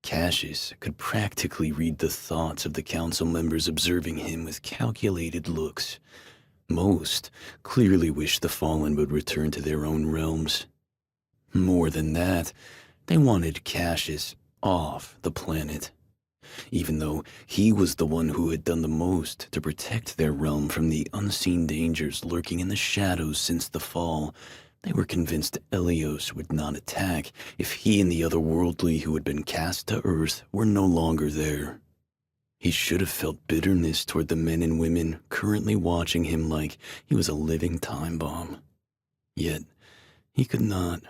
Cassius could practically read the thoughts of the council members observing him with calculated looks. Most clearly wished the fallen would return to their own realms. More than that, they wanted Cassius off the planet. Even though he was the one who had done the most to protect their realm from the unseen dangers lurking in the shadows since the fall, they were convinced Elios would not attack if he and the otherworldly who had been cast to Earth were no longer there. He should have felt bitterness toward the men and women currently watching him like he was a living time bomb. Yet, he could not.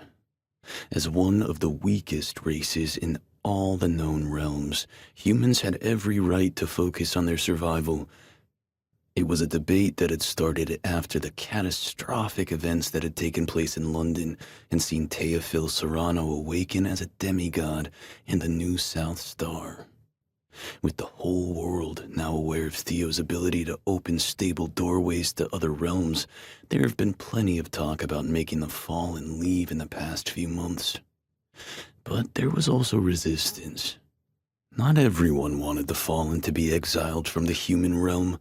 As one of the weakest races in all the known realms, humans had every right to focus on their survival. It was a debate that had started after the catastrophic events that had taken place in London and seen Teofil Serrano awaken as a demigod in the New South Star. With the whole world now aware of Theo's ability to open stable doorways to other realms, there have been plenty of talk about making the Fallen leave in the past few months. But there was also resistance. Not everyone wanted the Fallen to be exiled from the human realm.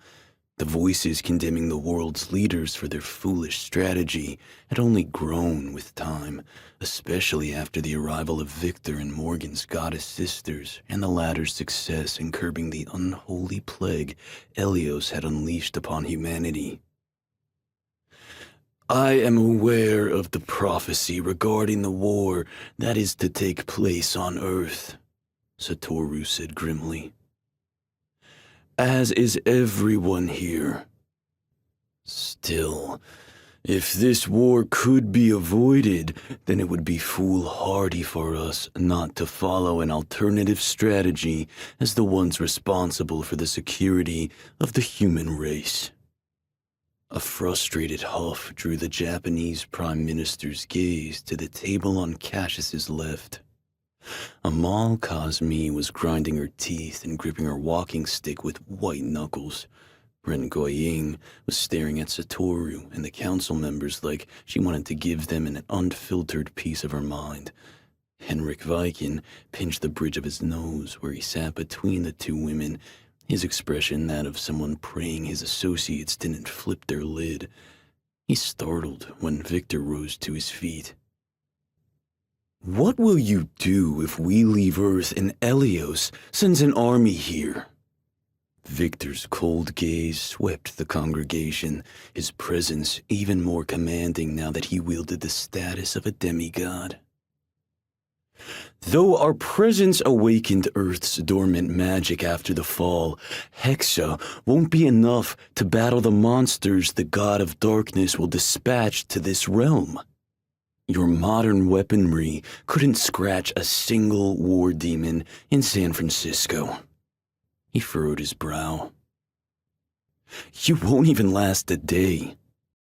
The voices condemning the world's leaders for their foolish strategy had only grown with time, especially after the arrival of Victor and Morgan's goddess sisters and the latter's success in curbing the unholy plague Elios had unleashed upon humanity. I am aware of the prophecy regarding the war that is to take place on Earth, Satoru said grimly. As is everyone here. Still, if this war could be avoided, then it would be foolhardy for us not to follow an alternative strategy as the ones responsible for the security of the human race. A frustrated huff drew the Japanese Prime Minister's gaze to the table on Cassius's left. Amal Kazmi was grinding her teeth and gripping her walking stick with white knuckles. Ren Goying was staring at Satoru and the council members like she wanted to give them an unfiltered piece of her mind. Henrik Viken pinched the bridge of his nose where he sat between the two women, his expression that of someone praying his associates didn't flip their lid. He startled when Victor rose to his feet. What will you do if we leave Earth and Elios sends an army here? Victor's cold gaze swept the congregation, his presence even more commanding now that he wielded the status of a demigod. Though our presence awakened Earth's dormant magic after the fall, Hexa won't be enough to battle the monsters the God of Darkness will dispatch to this realm. Your modern weaponry couldn't scratch a single war demon in San Francisco. He furrowed his brow. You won't even last a day.